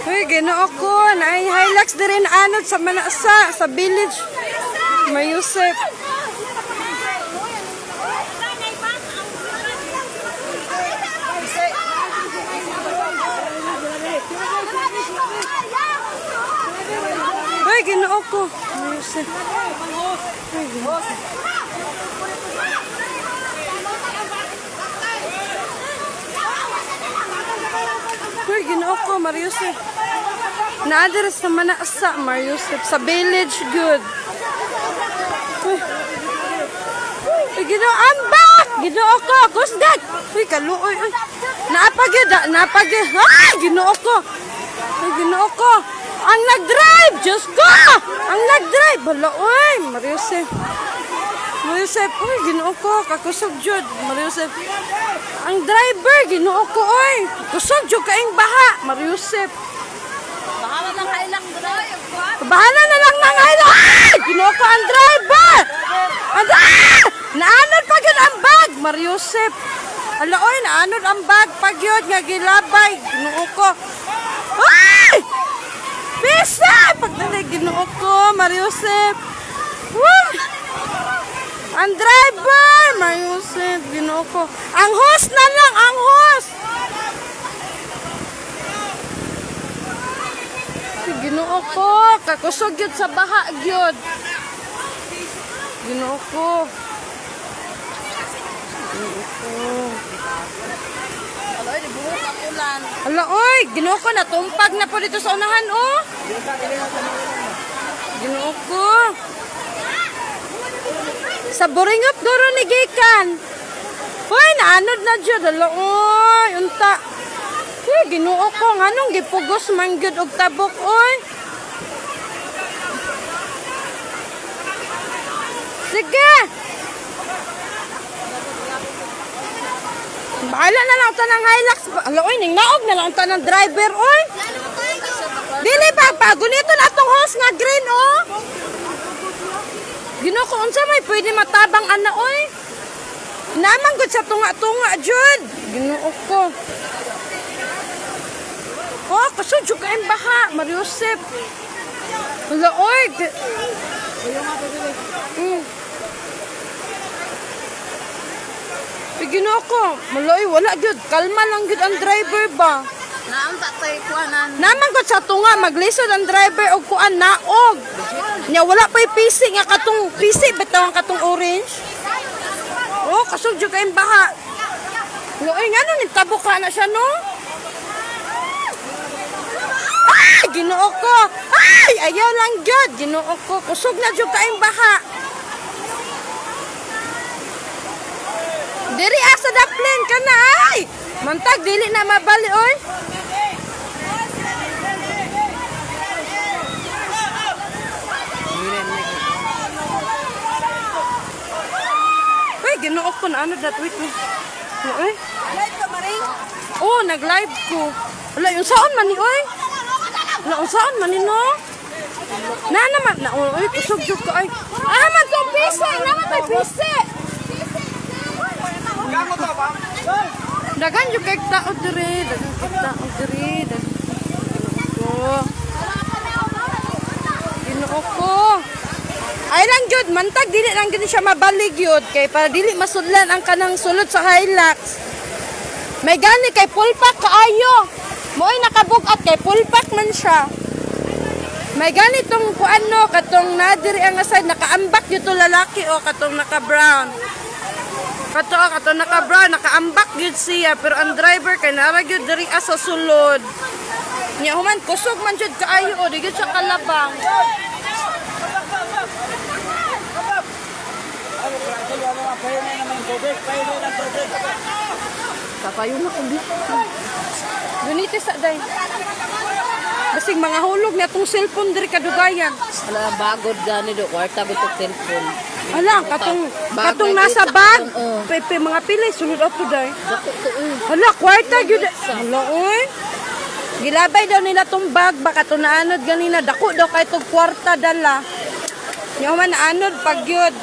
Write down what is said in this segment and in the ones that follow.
Uy, Ginoo ko. Naay Hilux din rin anod sa Manasa, sa village. May Yusef. Uy, Ginoo ko. May Yusef. Uy, Ginoo ko. Uy, Ginoo ko, Mariusef. Na-address sa Manasa, Mariusef. Sa village, good. Uy, Ginoo, ambak! Ginoo ko, kusdag! Uy, kaluoy, uy. Naapagid, naapagid. Ay, Ginoo ko. Uy, Ginoo ko. Ang nag-drive, Diyos ko! Ang nag-drive, bala, uy, Mariusef. Mariusef, uy, Ginoo ko, kakusog jud, Mariusef. Ang driver, Ginoo ko, uy. Kusog jud kaing baha, Mariusef. Bahala ng kailang drive. Bahala na lang ng haylo. Ay! Ginoo ko ang driver. Naanod pa yun ang bag, Mariusef. Ala, oy, naanod ang bag pag yun nga gilabay. Ginoo ko. Ay! Pisa! Pagdalig, Ginoo ko, Mariusef. Woo! Ang driver, Mariusef, Ginoo ko. Ang host na lang, ang host. Ginoo ko, kakusog yun sa baha yun. Ginoo ko. Ginoo ko. Aloy, buhok ang ulan. Ala, oy, Ginoo ko, natumpag na po dito sa unahan, oh. Ginoo ko. Sa Boringop, duro ni Gikan. Hoy, naanod na dyan. Ala, oy, unta. Hoy, Ginoo ko, nganong gipugos mangyud og tabok, oy. Sige. Bahala na lang ito ng Hilux. Ala, oy, ningnaog na lang ito ng driver, oy. Dili ba, pagunito na itong hose nga green, oh. Ginoo ko, unsa may pwede matabang ana, oy. Naman gud sa tunga-tunga, jud. Ginoo ko. Oh, kasudyo ka yung baha, Mariusef. Wala, oy. Ginoo ko. Malay, wala, jud. Kalma lang, jud ang driver ba? Naam tatay kuanan. Naman gud sa tunga, maglisod ang driver og kuan naog. Nya wala pa'y PC nga katong PC bitaw ang katong orange. Oh, kasudyo ka yung baha. Loy, nga nun, nitabo ka na siya, no? Ay, Ginoo ko. Ay, ayaw lang jud. Ginoo ko. Kusog na jud ka yung baha. Diri asa daplin ka na, ay. Mantag, dili na mabali, oy. Uy, Ginoo ko na ano that wait. Uy. Live ka maring. Oh, nag-live ko. Wala, yung saan man ni, oy. Wala, yung saan man ni, no? Na naman, na, oy, kusog-jog ka, ay. Ah, man itong pisi, naman may pisi. Dagan yung kay tao diri, dagan kay tao diri, Ginoo ko. Ay lang jud, mantag dili lang gid siya mabalig yun, kay para dili masudlan ang kanang sulod sa Hilux. May gani kay full pack kaayo. Mo'y nakabugat kay full pack man siya. May ganitong kuano katong nadiri ang aside nakaambak dito lalaki o katong naka-brown. Katong naka-brown nakaambak gyud siya pero ang driver kay nara gyud diri sa sulod. Nya human kusog man jud kaayo o di gyud siya kalabang. Kapayo na kundi. Gunite sa day. Basig mga hulog na itong cellphone diri kadugayan. Ala bagod gani do kwarta go to cellphone. Hala, katong nasa bag. Pepe mga pili sulod ato day. Hala, kwarta gyud. Hala oy. Gilabay daw nila tong bag baka to naanod ganina dako daw kay tong kwarta dala. Nya man naanod pag gyud.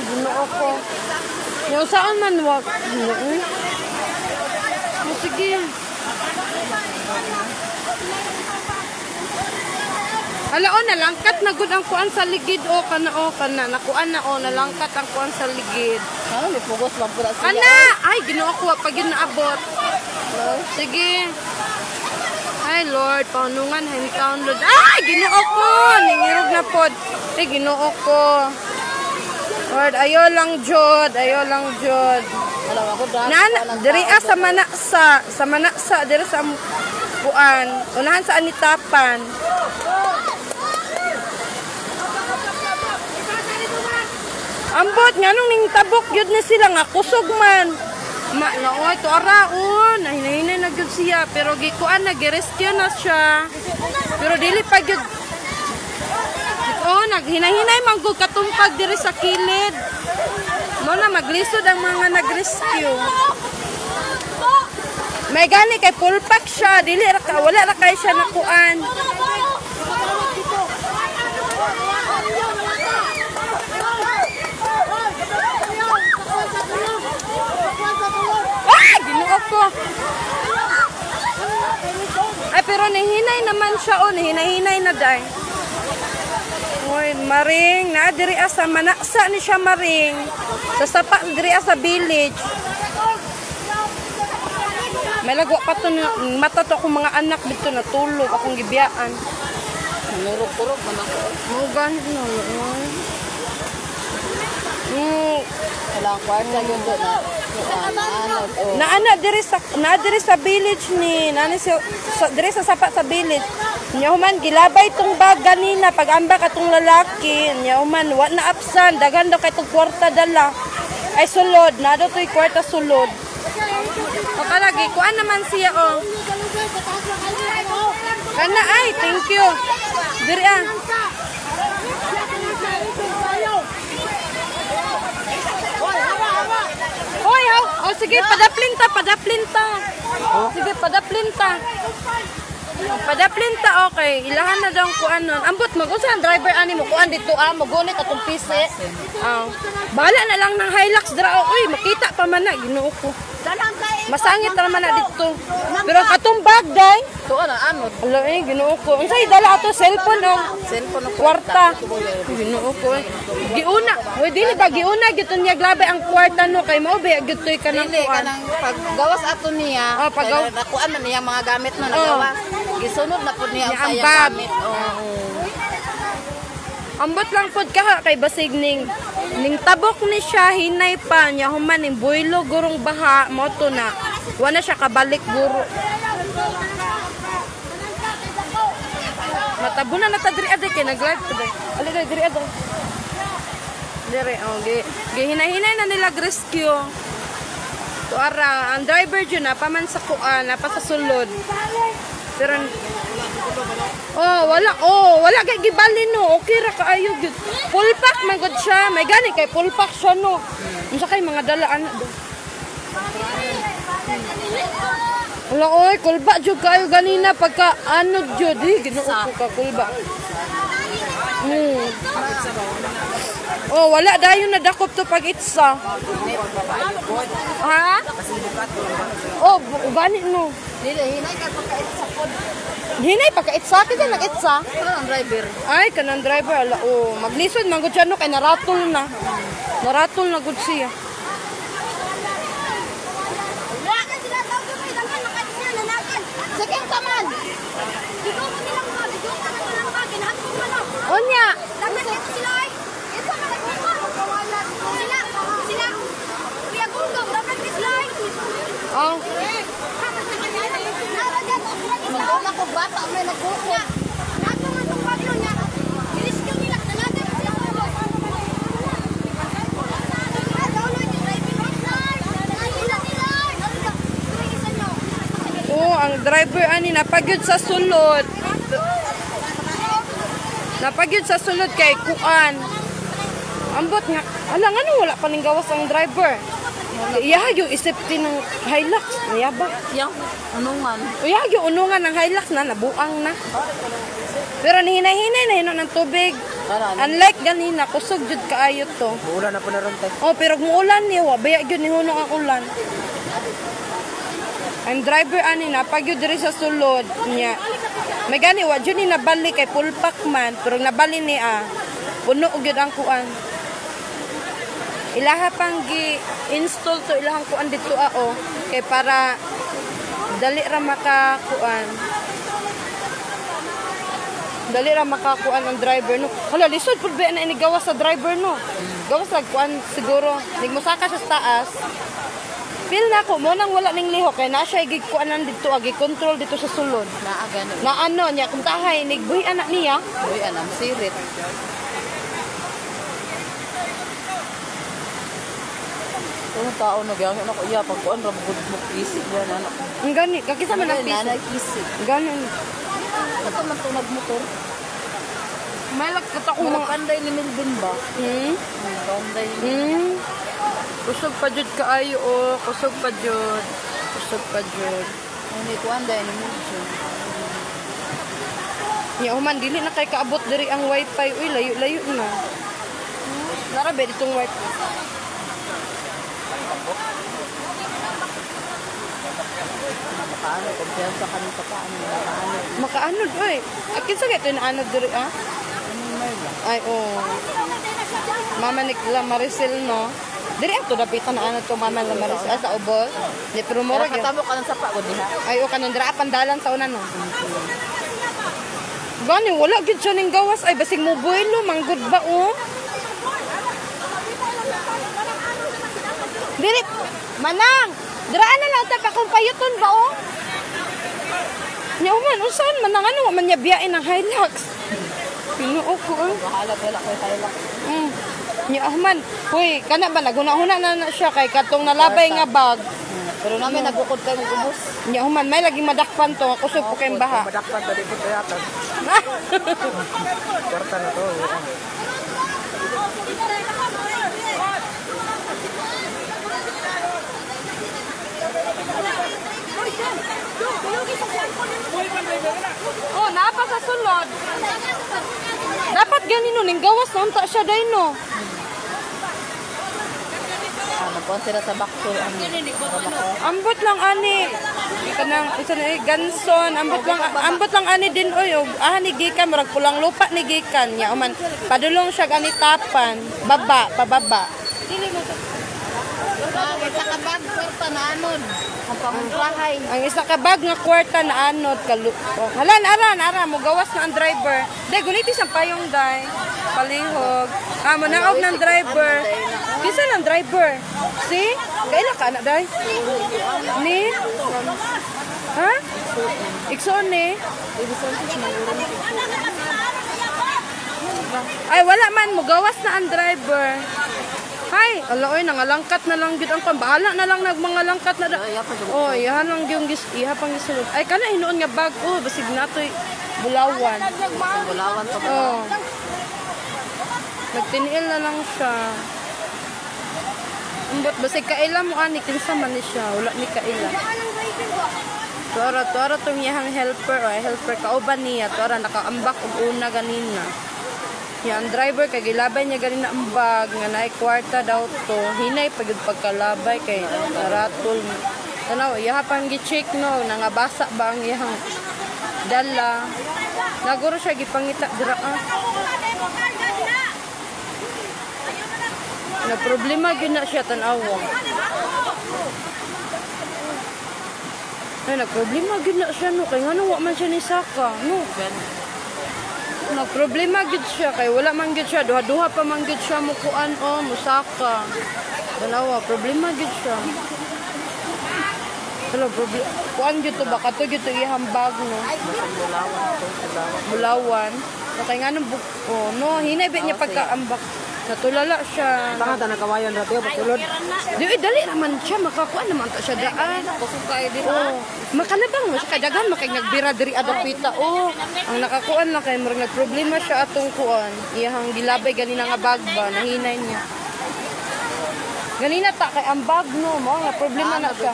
Ginoo ko. Yung saan man wag. Sige. Hala o, nalangkat na gud ang kuan sa ligid o kana nakuan na o nalangkat ang kuan sa ligid. Ano, may pugos lang pula siya. Ana, ay ginoo ko pag yun naabot. Sige. Ay Lord, paunungan hometown Lord. Ay ginoo ko, ningirog na pod. Ay ginoo ko. Lord, ayo lang jud, Alam ako dahil. Nana, diri sa manaksa diri sa kuan. Unahan sa anitapan. Ambot nga nung ning tabok yun ni sila nga kusog man. Naoy to araon, hinahinay na gyud siya pero gikuan na girescue na siya. Pero dili pa gyud. Oh, naghinay-hinay man gud katumpag diri sa kilid. Mo na maglisod ang mga nag-rescue. May gani kay full pack siya, dili ra ka wala ra kay siya nakuan. Ako. Ay, pero nahinay naman siya o, nahinay na day. Uy, maring, naadiri sa manaksa ni siya maring. Sa sapa, diri sa village. May lagwa pa to, mata to akong mga anak dito natulog, akong gibiyaan. Nurog-urog man ako. Ganit na. Walang kwarta yun doon na. Naana diri sa village ni diri sa sapa sa village. Nya human gilabay tong bag ganina pag amba katong lalaki. Nya human wa na apsan daghan daw kay tong kwarta dala. Ay sulod na daw toy kwarta sulod. O palagi kuan naman siya o. Kana ay thank you. Diri Hoy, oh, sige, padaplin ta. Sige, padaplin ta, okay. Ilahan na daw kuan nun. Ambot, mag-usahan driver ani mo, kuan dito, magunit atong pisi. Bahala na lang ng Hilux dra. Uy, makita pa man na, ginoo ko. Masangit naman na dito. Pero katong bag, day. Ito ano? Ala, ginoo ko. Unsay dala ato, cellphone, Cellphone ng kwarta. Ginoo ko. Giuna. Uy, dili ba giuna gito niya grabe ang kwarta no kay mao ba gitoy kanang Dili kuan. kanang paggawas ato niya. Nakuan man niya mga gamit no nagawas. Gisunod na pud niya ang ang bag. gamit. Ambot lang pod ka kay basig ning tabok ni siya hinay pa niya human ning builo gurong baha mo to na. Wa na siya kabalik guro. Matabunan na ta diri aday kay nag-live today. Ali diri aday. Dere, gihinahinay na nila rescue. To ara, ang driver dyan na, paman sa kuan, na pa sa sulod. Pero, wala kay gibalin no, okay ra kaayo gyud. Full pack man gud siya, may gani kay full pack siya no. Unsa kay mga dalaan do. Wala oy, kulba jud kayo ganina pagka ano jud, ginoo ko ka kulba. Oh, wala dayon na dakop to pag itsa. Ha? Oh, gani no. Dili hinay kay pagkaitsa pod. Hinay pagkaitsa kita nag-itsa. Kanang driver. Ay, kanang driver ala maglisod man gud siya no kay naratol na. Naratol na gud siya. Sige taman. Onya. Oh. Wala ko bata may nagkuha. Oh, ang driver ani napagyud sa sulod. Napagyud sa sulod kay kuan. Ambot nga. Ala nga wala pa ning gawas ang driver. Iya yung isipti ng Hilux, nayaba. Yang unungan. Iya yung unungan ng Hilux na nabuang na. Pero nihinay-hinay na hinon ng tubig. Unlike ganina, kusog jud kaayo to. Muulan na po na ron tayo. Oh, pero muulan niya, baya jud ni hunong ang ulan. Ang driver ani na pag yun diri sa sulod niya. May gani wa jud ni nabali kay full pack man, pero nabali ni puno og gyud ang kuan. Ilaha pang gi-install to ilahang kuan dito kay para dali ra makakuan. Dali ra makakuan ang driver no. Hala lisod pud ba na ini gawas sa driver no. Gawas lag kuan siguro. Nigmusaka siya sa taas. Feel na ko mo nang wala ning liho kay na siya gikuanan dito control dito sa sulod. Naa gani. Na ano niya kung tahay nigbuhi anak niya. Uy, anam sirit. Ang tao na gyud ako iya pag kuan ra bugod mo isip yan anak. Ang gani kakita man ang piso. Nanay isip. Gani. Ato man to nagmotor. May lagkot ako Mga mga kanday ni Melvin ba? Kanday ni Kusog pa jud kaayo kusog pa jud. Kusog pa jud. Ni kanday ni Melvin. Nya human dili na kay kaabot diri ang wifi. Uy layo-layo na. Nara ba ditong wifi? Makaano kumpiyansa kami sa paano makaano. Makaanod oy. Akin sa gito na anod diri Ay Mama ni Maricel no. Diri ato dapitan na anod to Mama ni Maricel sa ubos. Di pero mura gyud. Katamo ka ng sapa ko diha. Ay kanon dira pandalan sa una no. Gani wala gyud siya ning gawas ay basig mo buelo manggod ba Diri manang diraan na lang ta kung payuton ba Nya man usan manang ano man niya biyain ng Hilux. Pinuo ko Bahala wala kay Hilux. Nya man, hoy kana ba naguna-huna na siya kay katong nalabay nga bag. Pero namin nagukod kay mo ubos. Nya man may lagi madakpan to kusog po kay baha. Madakpan dali ko yata. Kwarta na to. Napa sa sulod. Dapat ganino ning gawas na unta siya day no. Nagkonsera sa bakso Ambot lang ani. Kanang isa na ganson, ambot lang ani din oy ni gikan murag pulang lupa ni gikan nya man padulong siya ani tapan, pababa. Dili mo to. Isa ka bag kwarta na anod. Ang pamunglahay. Ang isa ka bag nga kwarta na anod Halan ara mo gawas na ang driver. Day gunitis ang payong day. Palihog. Mo naog ng driver. Kisa ng driver. See? Kaila ka na day? Ni? Ha? Ikson ni? Ay wala man mo gawas na ang driver. Hay, aloy nangalangkat na lang gid ang pambahala na lang nagmangalangkat na. Iha lang yung iha pang gisulod. Ay kana hinuon nga bag basig natoy bulawan. Bulawan pa. Nagtiniil na lang siya. Ambot basig kaila mo ani kinsa man ni siya, wala ni kaila. Tuara tong iyang helper kauban niya, tuara nakaambak og una ganina. Yan driver kay gilabay niya ganina ang bag nga naay kwarta daw to. Hinay pagud pagkalabay kay ratol. Tanaw iya pang gi-check no nangabasa ba ang iyang dala. Naguro siya gipangita dira Na problema gyud na siya tan-awa. Ay nagproblema gyud na siya no kay ngano wa man siya ni saka no. Nagproblema gyud siya kay wala man gyud siya duha-duha pa man gyud siya mukuan musaka. Dalawa problema gyud siya. Hello problema. Kuan gyud to baka to gyud to iyang bag no. Bulawan. Kay ngano no hinay bet niya pagkaambak. Natulala siya. Baka ta nakawayan ra tiyo patulod. Dali naman siya makakuan naman ta siya daan. Kusukay din. Makalabang mo siya kadagan makay nagbira diri adapita. Ang nakakuan lang kay murag nagproblema siya atong kuan. Iyang gilabay ganina nga bag ba nahinay niya. Ganina ta kay ang bag no mo nga problema na siya.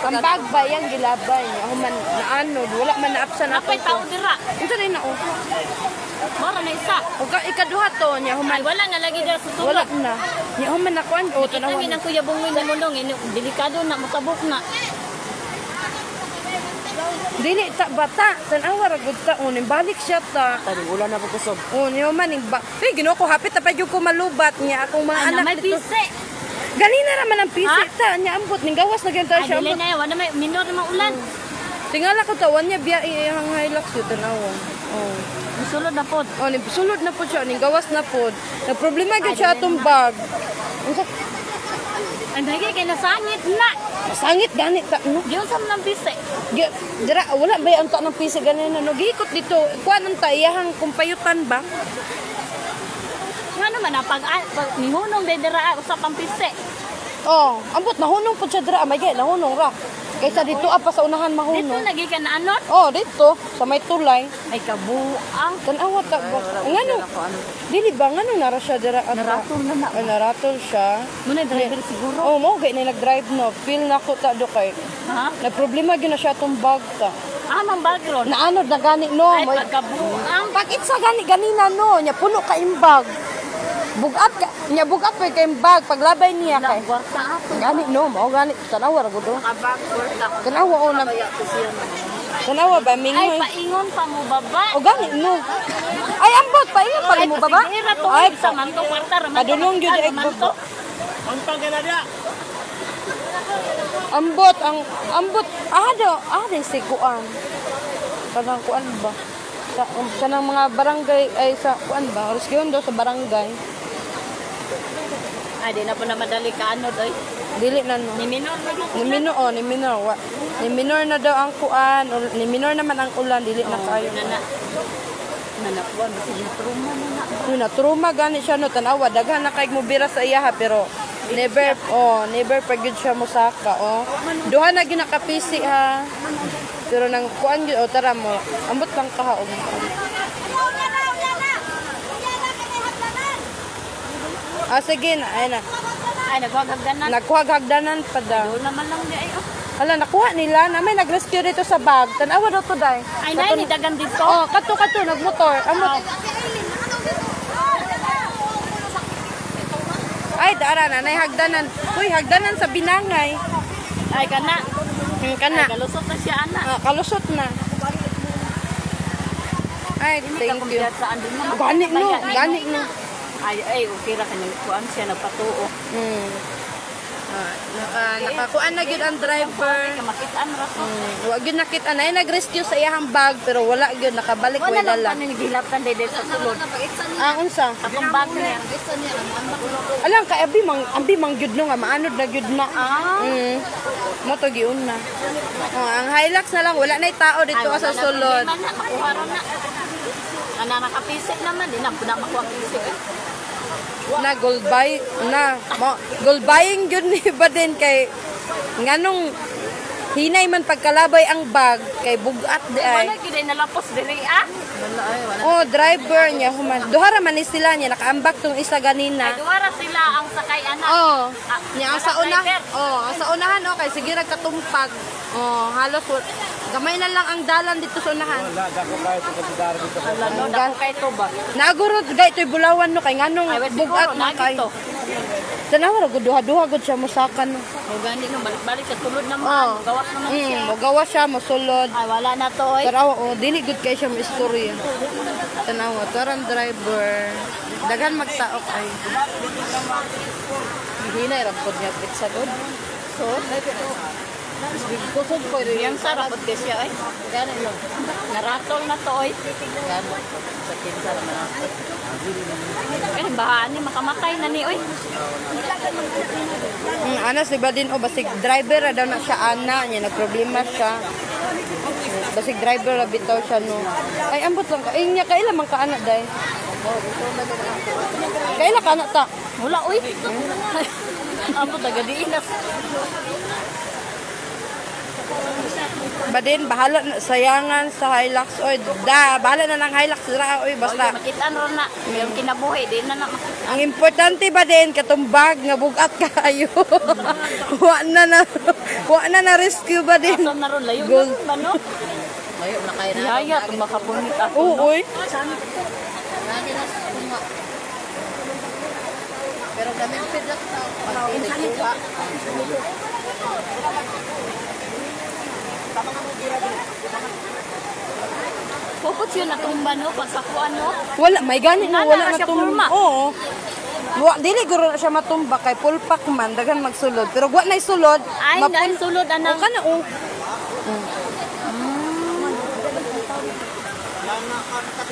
Ang bag ba yang gilabay niya human naanod wala man naapsan ato. Apay tao dira. Unsa day na Mara na isa. O ikaduha to niya human. Ay, wala na lagi dira sa sulod. Wala na. Niya human na kuan Kita min ang kuya bungoy ni mundong ini delikado na matabok na. Dili ta bata, tanawa ra gud ta unin balik siya ta. Tadi ulan na po kusog. Niyo man ning ba. Ginoo ko hapit ta pa jud ko malubat niya akong mga Ano, anak may dito. bise. Ganina naman ang pisi ta niya ambot ning gawas na gyud ta siya. Dili na wala may minor na ulan. Tingala ko tawan niya biya iyang hilux yun tanawa. Oh. Sulod na pod. Oh, ni sulod na po siya, ning gawas na po. Na problema gyud siya atong bag. Unsa Ang dagay kay nasangit na. sangit gani ta no? Diyon sa mga bise. Dira wala ba ang ta ng pisi ganina no? Giikot dito. Kuan ta iyahang kumpayutan ba? Ngano man ang pag nihunong dedera usap ang bise. Oh, ambot nahunong po siya dira, may gay nahunong ra. Kaysa dito apa sa unahan Dito mahunong. lagi ka na anot. Oh, dito sa may tulay. Ay kabuang. Tanawa ta ba? Ngano? Dili ba ngano nara siya dira at Naratol na na. naratol siya. Muna driver siguro. Oh, mo gay na nag-drive no. Feel na ko ta do kay. Ha? Na problema gyud na siya atong bag ta. Amang background. Naanod na gani no. Ay May pagkabuang. pag itsa gani ganina no, nya puno ka imbag. Bugat ka, nya bugat pa kay imbag paglabay niya kay. Kwarta ato. Gani no, mao gani tanawa ra gud. Kabag kwarta. Tanawa o na. Tanawa ba Ay mingoy? paingon pa mo baba. O gani no. Ay ambot pa ingon pa mo baba. Ay Ay sa manto kwarta raman. padulong gyud ay baba. Ambot ada si kuan. Kanang kuan ba? Kanang mga barangay ay sa kuan ba? Rescue do sa barangay. Ay di na po na madali ka ano doy. Dili na no. Ni minor na lang. Ni minor. Ni minor na daw ang kuan, ni minor naman ang ulan, dili na kayo. Nana. Nana po ano siya truma na. Na truma gani siya no tanawa daghan na kay mobira sa iya ha pero never pagid siya mosaka duha na ginakapisi ha pero nang kuan gyud tara mo ambot lang ka ha sige na ay na Ay nagwagagdanan. nagkuhag hagdanan pa daw Doon naman lang di ay oh. hala nakuha nila na may nag-rescue dito sa bag tanawa daw to day Ay nay ni dagan dito. kato nagmotor amot ay dara na nay hagdanan uy hagdanan sa binangay Ay kana. kana Kalusot na siya ana. kalusot na ay thank you Saan din naman. gani no Ay okay ra kanang kuan siya nagpatuo. nakakuan na gyud ang driver Kamakitaan ra to. wa gyud nakita na nag-rescue sa iyang bag pero wala gyud nakabalik Wala way lang dala pa nagilatan dede sa sulod. unsa Atong bag niya. alang kay abi mang gyud no nga maanod na gyud na mo to giun na ang Hilux na lang wala na tao dito sa sulod Makuha ra na. Ana nakapisik naman di na makuha pisik. na gold buy na gold buying gyud ni ba din kay nganong hinay man pagkalabay ang bag kay bugat di ay Wala gid nalapos diri ah. driver niya human duha ra man ni sila niya nakaambak tong isa ganina Duwara sila ang sakay anak. niya ang sa ang sa unahan kay sige nagkatumpag halos gamay na lang ang dalan dito sa unahan Ala no dako kay to ba. nagurod gay toy bulawan no kay nganong Ay bugat siguro na na kay gito. tanawa ra gud duha gud siya mosakan no O gani no balik-balik sa sulod naman. Gawas naman siya. mogawa siya mosulod Ay wala na to oy. tarawa dili gud kay siya mo istorya tanawa tarang driver daghan magtaok ay hinay ra pod niya pizza gud so kusog ko rin Yang sarap at kasi ay. gani no Naratol na to oy. gani sa pizza ra man Kani bahaan ni makamatay na ni oy. ana si Badin basig driver ra daw na siya ana niya nagproblema siya basig driver ra bitaw siya no ay ambot lang ka nya kaila man ka ana day kaila ka ana ta Wala oy. Amo taga diinas. Badin bahala na sayangan sa Hilux oy bahala na lang Hilux ra oy basta Makitaan ro na. Yung kinabuhi di na na. ang importante ba din katong bag nga bugat kayo wa na rescue ba din So na ron layo Gold. na no. Layo na kayo na. Yaya kung makapunit ako. oy Pero kami pidlak na. Pag-init Pupot yun natumba no, pagsakuan no. Wala, may gani na Wala wala na na siya tumba. pulma. Oo. Dili guro na siya matumba kay pulpak man daghan magsulod. Pero wa nay sulod. Ay, dahil sulod O anang. kana o.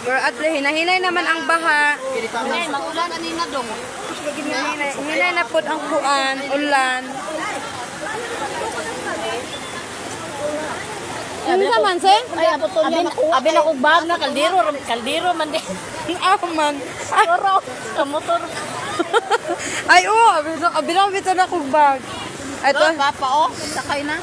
Pero at hinahinay naman ang baha. Ay, magulan ani na dong. Hinay na pud ang kuan, ulan. Ano naman, Sen? Ay, abi na kog bag na kaldero man din. Ako man. Oro, sa motor. Ay, oo. Abinaw bito na kong bag. Ito. Papa, oh, sakay na.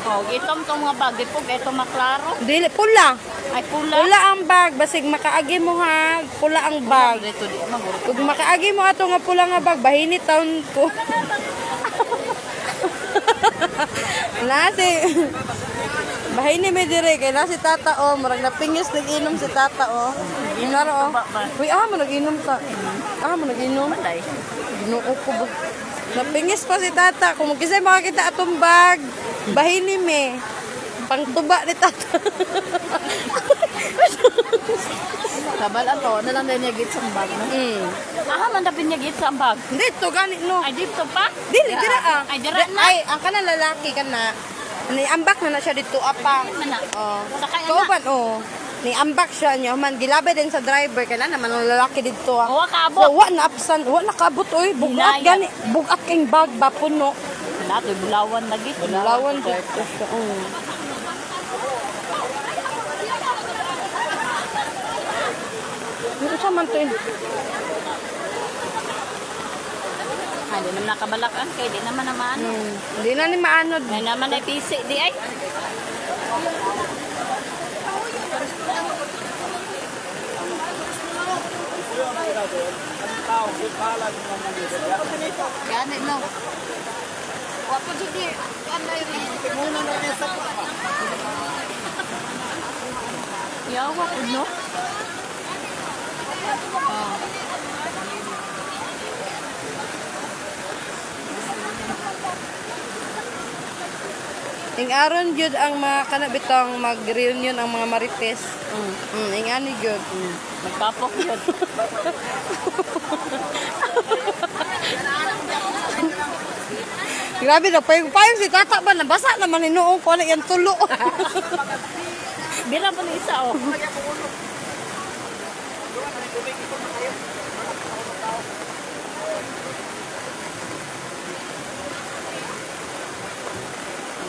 Oh, itom tong mga bag, ipog ito maklaro. Dili, pula. Ay pula. Pula ang bag. Basig makaagi mo ha. Pula ang bag. Dito di maguro. Kung makaagi mo ato nga pula nga bag, bahinit taon ko. Nasi. Bahini may dire kay na si tata o, murag napingis nag-inom si tata o. Inaro o. Uy, mo nag-inom ka. Mo nag-inom. Patay. Ginoo ko ba? Napingis pa si tata. Kung magkisay makakita atong bag, bahini me. Pangtuba ni tata. Kabal ato, na lang din niya git sa bag no. Man dapin niya git sa bag. Dito, gani no. Ay dito pa. Dili, dira ah. Ay, dira na. Ay, ang kanang lalaki ka na. Niambak na siya dito apa. Mana? Oh. Sakay na. Kauban, oh. Niambak siya niya. Man, gilabi din sa driver. Kaya naman ang lalaki dito. Ah. Wa So, kaabot. wa na apsan. Wa na kaabot, oy. Bugat, Hinaya. gani. Bugat king bag ba puno. Nato bulawan lagi. Lawan dito siya. Ano siya man to yun? Ay, di naman nakabalakan kay di naman naman. Hindi na ni maanod. Ay naman ay pisi di ay. Gani no. Wapo judi. Muna na niya sa Yawa pud no. Ing aron jud ang mga kanabitang mag-reunion ang mga marites. Ingani jud. Magpapok yun. Grabe na payong si tata ba nabasa naman hinuong ko na yan tulo. Bira pa ni isa oh.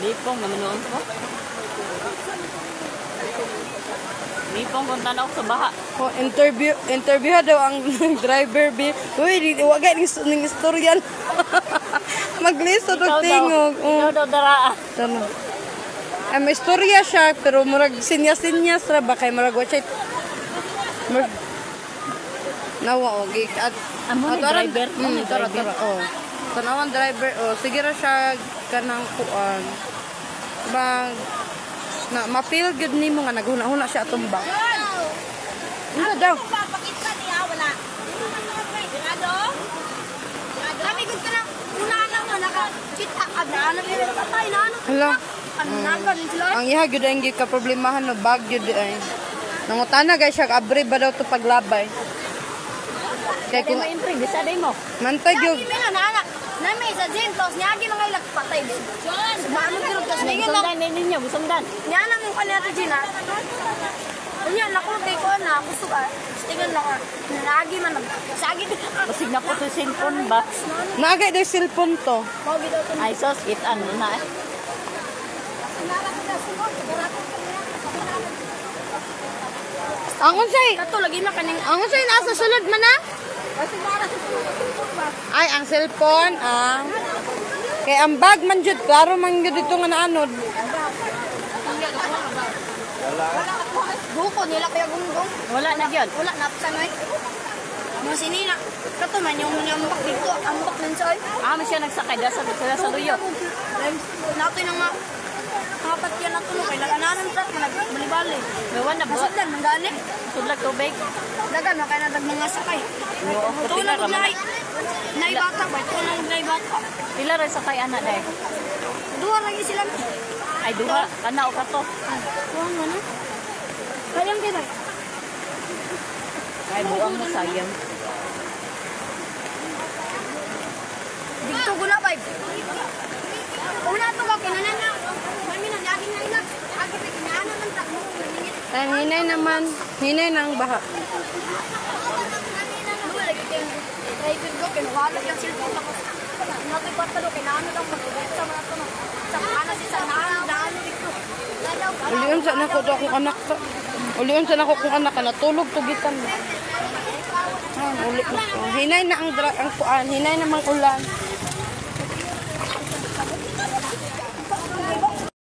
Lipong naman ko. Lipong kung tanaw sa baha. Oh, interview daw ang driver bi. Uy, wa gay ning istorya. Maglisto og tingog. Ikaw daw daraa. Tano. Ay, may istorya siya, pero murag sinya-sinyas ra ba kay murag wachay. Nawa og at Amo ni driver, ni tara driver. tara. Oh. Tanawan driver. Oh, sige ra siya kanang kuan. Bang na mapil gud nimo nga naghuna-huna siya atong bag. Ano daw? Papakita niya, wala. Ano? Kami gusto na, una lang mo, nakakita ka na, ano yung nakatay na, ano? Hala. Ano na, ganun sila? Ang iha gyud ang ka problemahan no bag gyud ay. Nangutana guys siya abri ba daw to paglabay. Kay Kung kung ma-entry, di sa day mo. mantay gyud Lagi mga nanak, namin sa Zintos, niyagi mga ilag patay din. Maano pero kasi ngayon lang, Gusundan na ninyo, gusundan. niya na mong kanina to Gina. Kanya, naku, kay ko na, gusto ka. Tingnan lang ka, lagi man, sagi din. Basig na po sa cellphone ba? naagay daw cellphone to. Mau gitu to. Ay sos, ano na eh. Ang unsay, Kato, lagi na kaning, ang unsay nasa sulod man na? Ay, ang cellphone, ah. Kay ang bag man jud, klaro man jud dito nga naanod. buko nila kaya gunggong. Wala na yun. Wala, napsanoy. Mo sinina. Kato man yung ambak dito, ambak nun sa Amo siya nagsakay dahil sa luyo. Nato yung mga patyan na tulo, kay lagananan sa nagbali-bali. Gawan na ba? Masudlan, manggali. Sudlag tubig. Dagan, maka na mga sakay. Oo, Ito pila na raman. naibata ba? Ito na naibata. Pila rin sakay anak dahil. Dua lagi sila. Ay, duha. Kana o kato. Kuha mo na. Sayang din ba? Ay, buwang mo sayang. Dito gula ba? Una to ka kinanan na. Kami na laging na ilag. Agi pa kinanan ng takmo. Ay, hinay naman. Hinay ng baha. Ay, ko kinwala yung cellphone ako. Nato patalo kinanan ang magbuhat sa mga to. Sa ana si sa daan dito. Ulion sa nako to akong anak to. Ulion sa nako kung anak ka natulog tugitan. Uli. Hinay na ang kuan, hinay namang ulan.